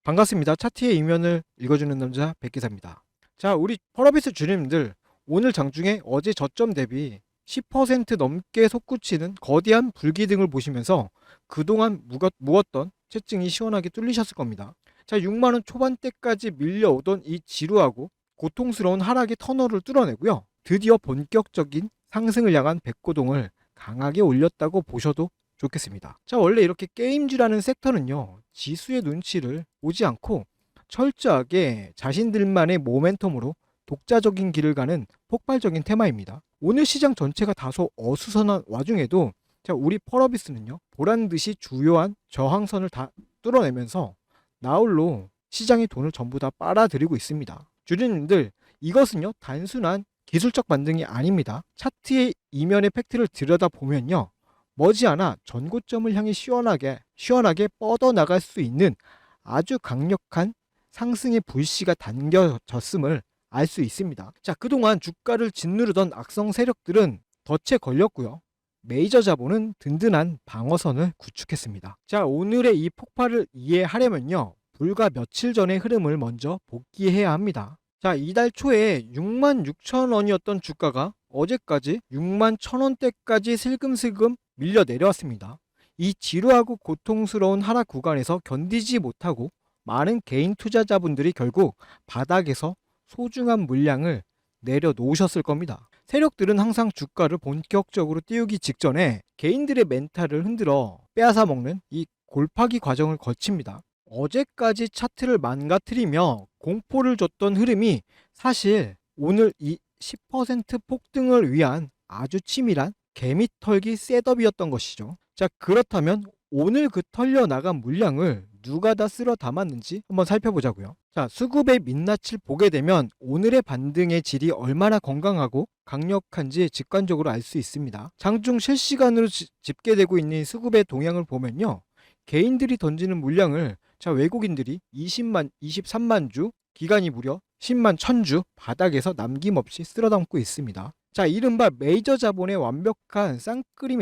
반갑습니다. 차트의 이면을 읽어주는 남자 백기사입니다. 자, 우리 펄어비스 주님들, 오늘 장중에 어제 저점 대비 10% 넘게 솟구치는 거대한 불기둥을 보시면서 그동안 묵었던 채증이 시원하게 뚫리셨을 겁니다. 자, 6만원 초반대까지 밀려오던 이 지루하고 고통스러운 하락의 터널을 뚫어내고요. 드디어 본격적인 상승을 향한 백고동을 강하게 올렸다고 보셔도 좋겠습니다. 자, 원래 이렇게 게임주라는 섹터는요, 지수의 눈치를 보지 않고 철저하게 자신들만의 모멘텀으로 독자적인 길을 가는 폭발적인 테마입니다. 오늘 시장 전체가 다소 어수선한 와중에도 자, 우리 펄어비스는요, 보란 듯이 주요한 저항선을 다 뚫어내면서 나홀로 시장의 돈을 전부 다 빨아들이고 있습니다. 주주님들, 이것은요, 단순한 기술적 반등이 아닙니다. 차트의 이면의 팩트를 들여다보면요, 머지않아 전고점을 향해 시원하게 뻗어나갈 수 있는 아주 강력한 상승의 불씨가 당겨졌음을 알 수 있습니다. 자, 그동안 주가를 짓누르던 악성 세력들은 덫에 걸렸고요. 메이저 자본은 든든한 방어선을 구축했습니다. 자, 오늘의 이 폭발을 이해하려면요, 불과 며칠 전의 흐름을 먼저 복귀해야 합니다. 자, 이달 초에 6만 6천 원이었던 주가가 어제까지 6만 1천 원대까지 슬금슬금 밀려 내려왔습니다. 이 지루하고 고통스러운 하락 구간에서 견디지 못하고 많은 개인 투자자분들이 결국 바닥에서 소중한 물량을 내려놓으셨을 겁니다. 세력들은 항상 주가를 본격적으로 띄우기 직전에 개인들의 멘탈을 흔들어 빼앗아 먹는 이 골파기 과정을 거칩니다. 어제까지 차트를 망가뜨리며 공포를 줬던 흐름이 사실 오늘 이 10% 폭등을 위한 아주 치밀한 개미털기 셋업이었던 것이죠. 자, 그렇다면 오늘 그 털려나간 물량을 누가 다 쓸어 담았는지 한번 살펴보자고요. 자, 수급의 민낯을 보게 되면 오늘의 반등의 질이 얼마나 건강하고 강력한지 직관적으로 알 수 있습니다. 장중 실시간으로 집계되고 있는 수급의 동향을 보면요, 개인들이 던지는 물량을 자, 외국인들이 23만 주, 기간이 무려 10만 1000주 바닥에서 남김없이 쓸어담고 있습니다. 자, 이른바 메이저 자본의 완벽한 쌍끌이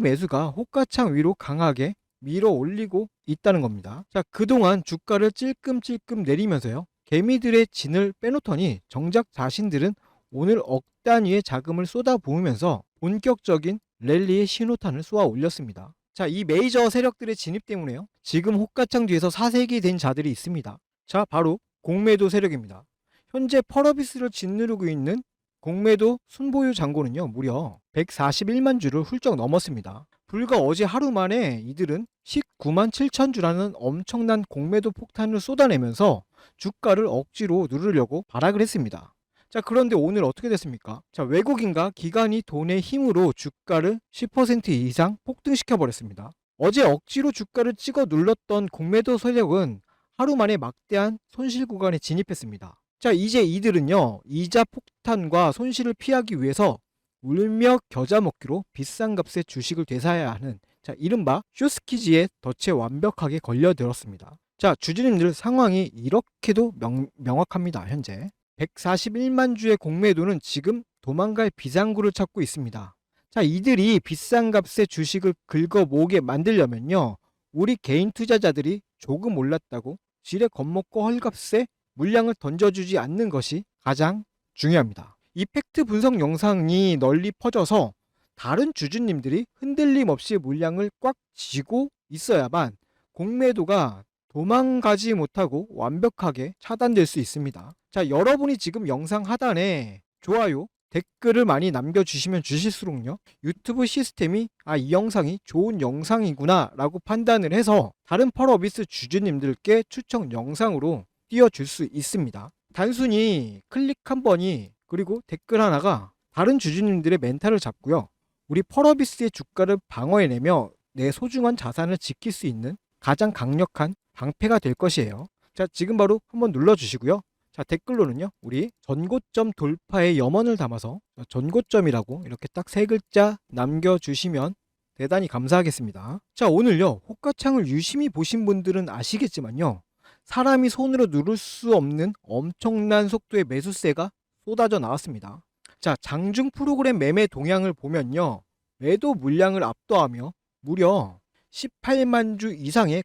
매수가 호가창 위로 강하게 밀어 올리고 있다는 겁니다. 자, 그동안 주가를 찔끔찔끔 내리면서요, 개미들의 진을 빼놓더니 정작 자신들은 오늘 억 단위의 자금을 쏟아부으면서 본격적인 랠리의 신호탄을 쏘아 올렸습니다. 자, 이 메이저 세력들의 진입 때문에요, 지금 호가창 뒤에서 사색이 된 자들이 있습니다. 자, 바로 공매도 세력입니다. 현재 펄어비스를 짓누르고 있는 공매도 순보유 잔고는요, 무려 141만 주를 훌쩍 넘었습니다. 불과 어제 하루 만에 이들은 19만 7천 주라는 엄청난 공매도 폭탄을 쏟아내면서 주가를 억지로 누르려고 발악을 했습니다. 자, 그런데 오늘 어떻게 됐습니까? 자, 외국인과 기관이 돈의 힘으로 주가를 10% 이상 폭등시켜 버렸습니다. 어제 억지로 주가를 찍어 눌렀던 공매도 세력은 하루 만에 막대한 손실 구간에 진입했습니다. 자, 이제 이들은요, 이자 폭탄과 손실을 피하기 위해서 울며 겨자 먹기로 비싼 값의 주식을 되사야 하는, 자, 이른바 쇼스키지의 덫에 완벽하게 걸려들었습니다. 자, 주주님들, 상황이 이렇게도 명확합니다. 현재 141만 주의 공매도는 지금 도망갈 비상구를 찾고 있습니다. 자, 이들이 비싼 값의 주식을 긁어 모으게 만들려면요, 우리 개인 투자자들이 조금 올랐다고 지레 겁먹고 헐값에 물량을 던져주지 않는 것이 가장 중요합니다. 이 팩트 분석 영상이 널리 퍼져서 다른 주주님들이 흔들림 없이 물량을 꽉 쥐고 있어야만 공매도가 도망가지 못하고 완벽하게 차단될 수 있습니다. 자, 여러분이 지금 영상 하단에 좋아요, 댓글을 많이 남겨주시면 주실수록요, 유튜브 시스템이 이 영상이 좋은 영상이구나 라고 판단을 해서 다른 펄어비스 주주님들께 추천 영상으로 띄워줄 수 있습니다. 단순히 클릭 한 번이, 그리고 댓글 하나가 다른 주주님들의 멘탈을 잡고요, 우리 펄어비스의 주가를 방어해내며 내 소중한 자산을 지킬 수 있는 가장 강력한 방패가 될 것이에요. 자, 지금 바로 한번 눌러주시고요. 자, 댓글로는요, 우리 전고점 돌파의 염원을 담아서 전고점이라고 이렇게 딱 세 글자 남겨주시면 대단히 감사하겠습니다. 자, 오늘요, 호가창을 유심히 보신 분들은 아시겠지만요, 사람이 손으로 누를 수 없는 엄청난 속도의 매수세가 쏟아져 나왔습니다. 자, 장중 프로그램 매매 동향을 보면요, 매도 물량을 압도하며 무려 18만 주 이상의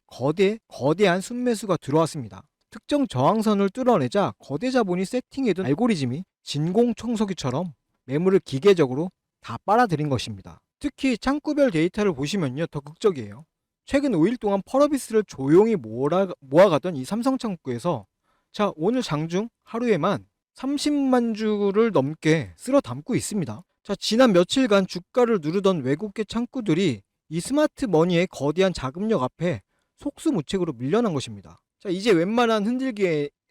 거대한 순매수가 들어왔습니다. 특정 저항선을 뚫어내자 거대 자본이 세팅해둔 알고리즘이 진공청소기처럼 매물을 기계적으로 다 빨아들인 것입니다. 특히 창구별 데이터를 보시면요, 더 극적이에요. 최근 5일 동안 펄어비스를 조용히 모아가던 이 삼성창구에서 자, 오늘 장중 하루에만 30만 주를 넘게 쓸어 담고 있습니다. 자, 지난 며칠간 주가를 누르던 외국계 창구들이 이 스마트 머니의 거대한 자금력 앞에 속수무책으로 밀려난 것입니다. 자, 이제 웬만한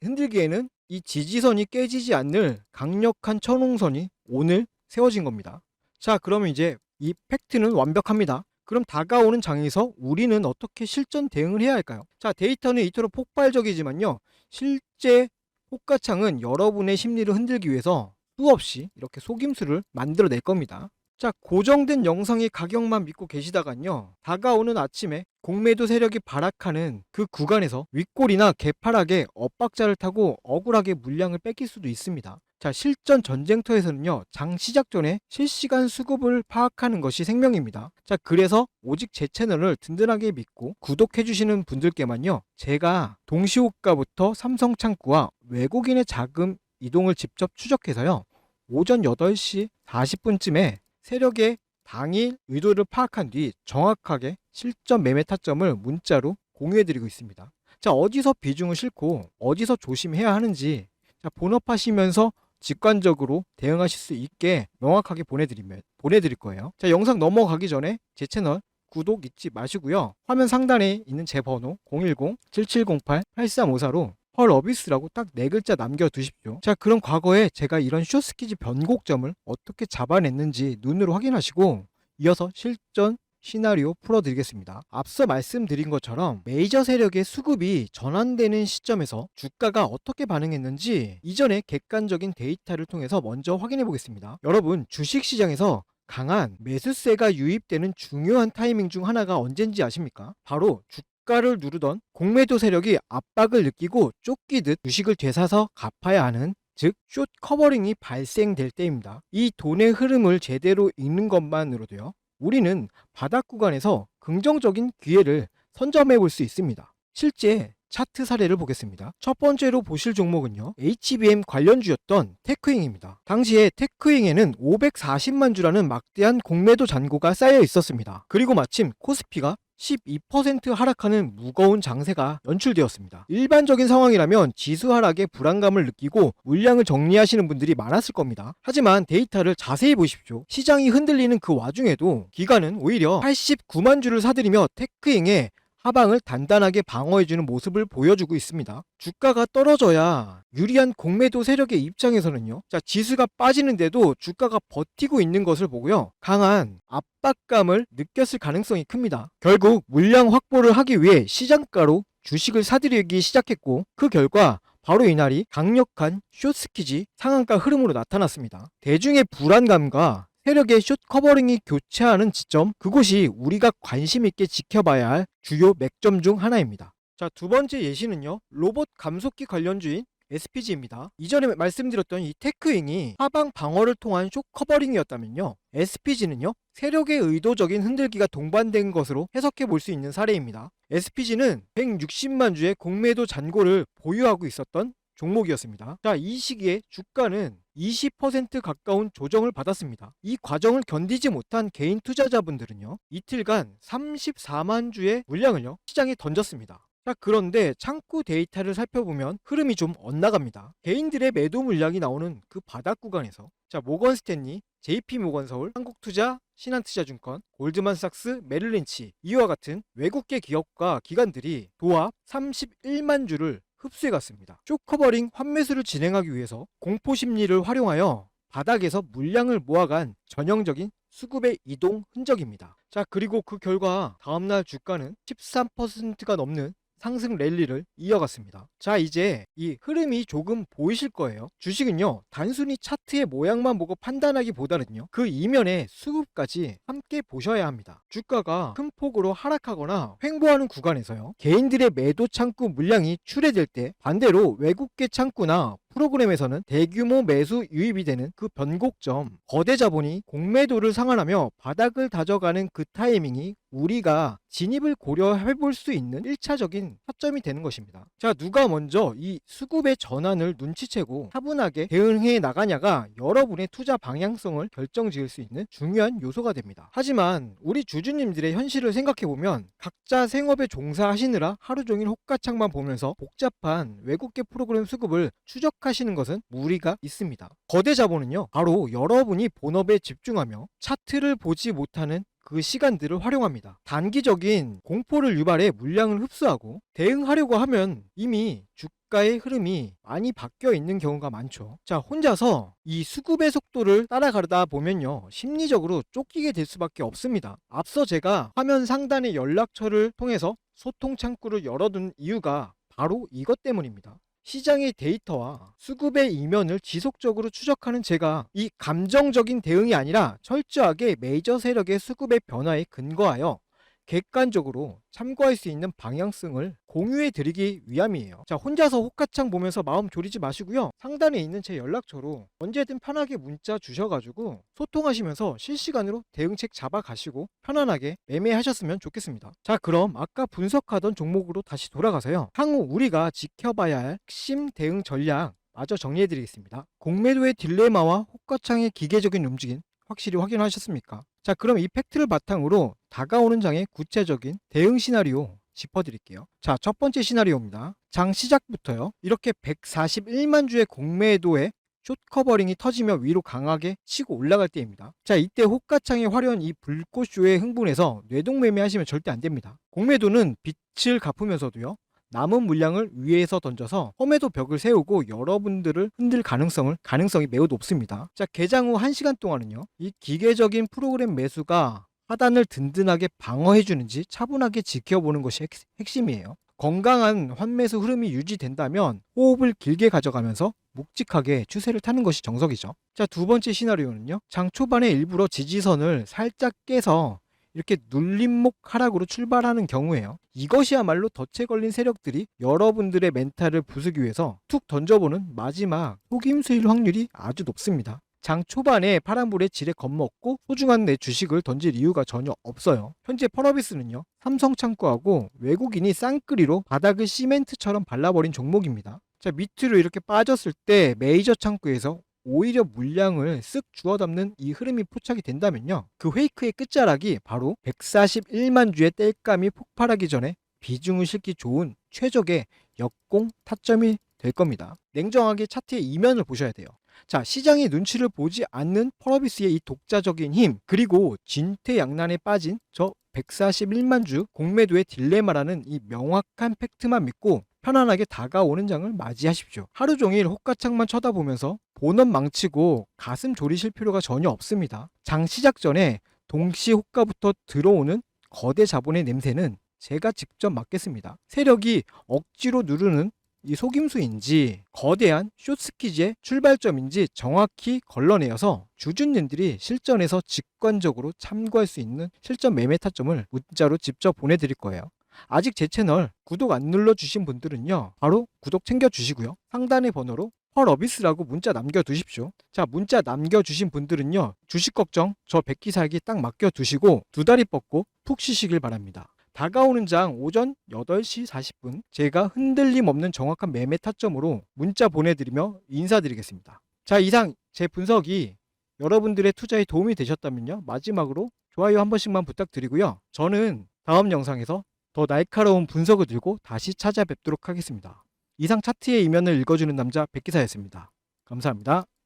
흔들기에는 이 지지선이 깨지지 않을 강력한 천홍선이 오늘 세워진 겁니다. 자, 그러면 이제 이 팩트는 완벽합니다. 그럼 다가오는 장에서 우리는 어떻게 실전 대응을 해야 할까요? 자, 데이터는 이토록 폭발적이지만요, 실제 호가창은 여러분의 심리를 흔들기 위해서 수없이 이렇게 속임수를 만들어낼 겁니다. 자, 고정된 영상의 가격만 믿고 계시다간요, 다가오는 아침에 공매도 세력이 발악하는 그 구간에서 윗골이나 개파락의 엇박자를 타고 억울하게 물량을 뺏길 수도 있습니다. 자, 실전 전쟁터에서는요, 장 시작 전에 실시간 수급을 파악하는 것이 생명입니다. 자, 그래서 오직 제 채널을 든든하게 믿고 구독해주시는 분들께만요, 제가 동시호가부터 삼성창구와 외국인의 자금 이동을 직접 추적해서요, 오전 8시 40분쯤에 세력의 당일 의도를 파악한 뒤 정확하게 실전 매매 타점을 문자로 공유해드리고 있습니다. 자, 어디서 비중을 싣고 어디서 조심해야 하는지, 자, 본업하시면서 직관적으로 대응하실 수 있게 명확하게 보내드릴 거예요. 자, 영상 넘어가기 전에 제 채널 구독 잊지 마시고요. 화면 상단에 있는 제 번호 010-7708-8354로 펄 어비스라고 딱 4글자 남겨두십시오. 자, 그럼 과거에 제가 이런 숏스키지 변곡점을 어떻게 잡아냈는지 눈으로 확인하시고 이어서 실전 시나리오 풀어드리겠습니다. 앞서 말씀드린 것처럼 메이저 세력의 수급이 전환되는 시점에서 주가가 어떻게 반응했는지 이전의 객관적인 데이터를 통해서 먼저 확인해 보겠습니다. 여러분, 주식시장에서 강한 매수세가 유입되는 중요한 타이밍 중 하나가 언젠지 아십니까? 바로 주가를 누르던 공매도 세력이 압박을 느끼고 쫓기듯 주식을 되사서 갚아야 하는, 즉 숏 커버링이 발생될 때입니다. 이 돈의 흐름을 제대로 읽는 것만으로도요, 우리는 바닥 구간에서 긍정적인 기회를 선점해 볼 수 있습니다. 실제 차트 사례를 보겠습니다. 첫 번째로 보실 종목은요, HBM 관련주였던 테크잉입니다. 당시에 테크잉에는 540만 주라는 막대한 공매도 잔고가 쌓여 있었습니다. 그리고 마침 코스피가 12% 하락하는 무거운 장세가 연출되었습니다. 일반적인 상황이라면 지수 하락에 불안감을 느끼고 물량을 정리하시는 분들이 많았을 겁니다. 하지만 데이터를 자세히 보십시오. 시장이 흔들리는 그 와중에도 기관은 오히려 89만 주를 사들이며 테크잉의 하방을 단단하게 방어해주는 모습을 보여주고 있습니다. 주가가 떨어져야 유리한 공매도 세력의 입장에서는요, 자, 지수가 빠지는데도 주가가 버티고 있는 것을 보고요, 강한 압박감을 느꼈을 가능성이 큽니다. 결국 물량 확보를 하기 위해 시장가로 주식을 사들이기 시작했고, 그 결과 바로 이날이 강력한 숏스키지 상한가 흐름으로 나타났습니다. 대중의 불안감과 세력의 숏 커버링이 교차하는 지점, 그곳이 우리가 관심 있게 지켜봐야 할 주요 맥점 중 하나입니다. 자, 두 번째 예시는요, 로봇 감속기 관련주인 SPG입니다. 이전에 말씀드렸던 이 테크잉이 하방 방어를 통한 숏 커버링이었다면요, SPG는요, 세력의 의도적인 흔들기가 동반된 것으로 해석해 볼 수 있는 사례입니다. SPG는 160만 주의 공매도 잔고를 보유하고 있었던 종목이었습니다. 자, 이 시기에 주가는 20% 가까운 조정을 받았습니다. 이 과정을 견디지 못한 개인 투자자분들은요, 이틀간 34만 주의 물량을요, 시장에 던졌습니다. 자, 그런데 창구 데이터를 살펴보면 흐름이 좀 엇나갑니다. 개인들의 매도 물량이 나오는 그 바닥 구간에서, 자, 모건 스탠리, JP모건서울, 한국투자, 신한투자증권, 골드만삭스, 메릴린치, 이와 같은 외국계 기업과 기관들이 도합 31만 주를 흡수해갔습니다. 숏커버링 환매수를 진행하기 위해서 공포심리를 활용하여 바닥에서 물량을 모아간 전형적인 수급의 이동 흔적입니다. 자, 그리고 그 결과 다음날 주가는 13%가 넘는 상승 랠리를 이어갔습니다. 자, 이제 이 흐름이 조금 보이실 거예요. 주식은요, 단순히 차트의 모양만 보고 판단하기보다는요, 그 이면의 수급까지 함께 보셔야 합니다. 주가가 큰 폭으로 하락하거나 횡보하는 구간에서요, 개인들의 매도 창구 물량이 출회될 때 반대로 외국계 창구나 프로그램에서는 대규모 매수 유입이 되는 그 변곡점, 거대 자본이 공매도를 상환하며 바닥을 다져가는 그 타이밍이 우리가 진입을 고려해 볼 수 있는 1차적인 타점이 되는 것입니다. 자, 누가 먼저 이 수급의 전환을 눈치채고 차분하게 대응해 나가냐가 여러분의 투자 방향성을 결정지을 수 있는 중요한 요소가 됩니다. 하지만 우리 주주님들의 현실을 생각해 보면 각자 생업에 종사하시느라 하루 종일 호가창만 보면서 복잡한 외국계 프로그램 수급을 추적하시는 것은 무리가 있습니다. 거대 자본은요, 바로 여러분이 본업에 집중하며 차트를 보지 못하는 그 시간들을 활용합니다. 단기적인 공포를 유발해 물량을 흡수하고 대응하려고 하면 이미 주가의 흐름이 많이 바뀌어 있는 경우가 많죠. 자, 혼자서 이 수급의 속도를 따라가다 보면요, 심리적으로 쫓기게 될 수밖에 없습니다. 앞서 제가 화면 상단의 연락처를 통해서 소통 창구를 열어둔 이유가 바로 이것 때문입니다. 시장의 데이터와 수급의 이면을 지속적으로 추적하는 제가 이 감정적인 대응이 아니라 철저하게 메이저 세력의 수급의 변화에 근거하여 객관적으로 참고할 수 있는 방향성을 공유해 드리기 위함이에요. 자, 혼자서 호가창 보면서 마음 졸이지 마시고요. 상단에 있는 제 연락처로 언제든 편하게 문자 주셔가지고 소통하시면서 실시간으로 대응책 잡아가시고 편안하게 매매하셨으면 좋겠습니다. 자, 그럼 아까 분석하던 종목으로 다시 돌아가서요, 향후 우리가 지켜봐야 할 핵심 대응 전략 마저 정리해 드리겠습니다. 공매도의 딜레마와 호가창의 기계적인 움직임 확실히 확인하셨습니까? 자, 그럼 이 팩트를 바탕으로 다가오는 장의 구체적인 대응 시나리오 짚어드릴게요. 자, 첫 번째 시나리오입니다. 장 시작부터요, 이렇게 141만 주의 공매도에 숏 커버링이 터지며 위로 강하게 치고 올라갈 때입니다. 자, 이때 호가창의 화려한 이 불꽃쇼에 흥분해서 뇌동매매 하시면 절대 안 됩니다. 공매도는 빛을 갚으면서도요, 남은 물량을 위에서 던져서 험해도 벽을 세우고 여러분들을 흔들 가능성이 매우 높습니다. 자, 개장 후 1시간 동안은요, 이 기계적인 프로그램 매수가 하단을 든든하게 방어해 주는지 차분하게 지켜보는 것이 핵심이에요. 건강한 환매수 흐름이 유지된다면 호흡을 길게 가져가면서 묵직하게 추세를 타는 것이 정석이죠. 자, 두 번째 시나리오는요, 장 초반에 일부러 지지선을 살짝 깨서 이렇게 눌림목 하락으로 출발하는 경우에요, 이것이야말로 덫에 걸린 세력들이 여러분들의 멘탈을 부수기 위해서 툭 던져보는 마지막 속임수일 확률이 아주 높습니다. 장 초반에 파란불에 지레 겁먹고 소중한 내 주식을 던질 이유가 전혀 없어요. 현재 펄어비스는요, 삼성창구하고 외국인이 쌍끌이로 바닥을 시멘트처럼 발라버린 종목입니다. 자, 밑으로 이렇게 빠졌을 때 메이저 창구에서 오히려 물량을 쓱 주워 담는 이 흐름이 포착이 된다면요, 그 페이크의 끝자락이 바로 141만 주의 땔감이 폭발하기 전에 비중을 실기 좋은 최적의 역공 타점이 될 겁니다. 냉정하게 차트의 이면을 보셔야 돼요. 자, 시장의 눈치를 보지 않는 펄어비스의 이 독자적인 힘, 그리고 진퇴양난에 빠진 저 141만 주 공매도의 딜레마라는 이 명확한 팩트만 믿고 편안하게 다가오는 장을 맞이하십시오. 하루 종일 호가창만 쳐다보면서 본업 망치고 가슴 졸이실 필요가 전혀 없습니다. 장 시작 전에 동시 호가부터 들어오는 거대 자본의 냄새는 제가 직접 맡겠습니다. 세력이 억지로 누르는 이 속임수인지 거대한 숏스키즈의 출발점인지 정확히 걸러내어서 주주님들이 실전에서 직관적으로 참고할 수 있는 실전 매매 타점을 문자로 직접 보내드릴 거예요. 아직 제 채널 구독 안 눌러주신 분들은요, 바로 구독 챙겨주시고요, 상단의 번호로 펄어비스라고 문자 남겨두십시오. 자, 문자 남겨주신 분들은요, 주식 걱정 저 백기 살기 딱 맡겨두시고 두 다리 뻗고 푹 쉬시길 바랍니다. 다가오는 장 오전 8시 40분 제가 흔들림 없는 정확한 매매 타점으로 문자 보내드리며 인사드리겠습니다. 자, 이상 제 분석이 여러분들의 투자에 도움이 되셨다면요, 마지막으로 좋아요 한 번씩만 부탁드리고요, 저는 다음 영상에서 더 날카로운 분석을 들고 다시 찾아뵙도록 하겠습니다. 이상 차트의 이면을 읽어주는 남자 백기사였습니다. 감사합니다.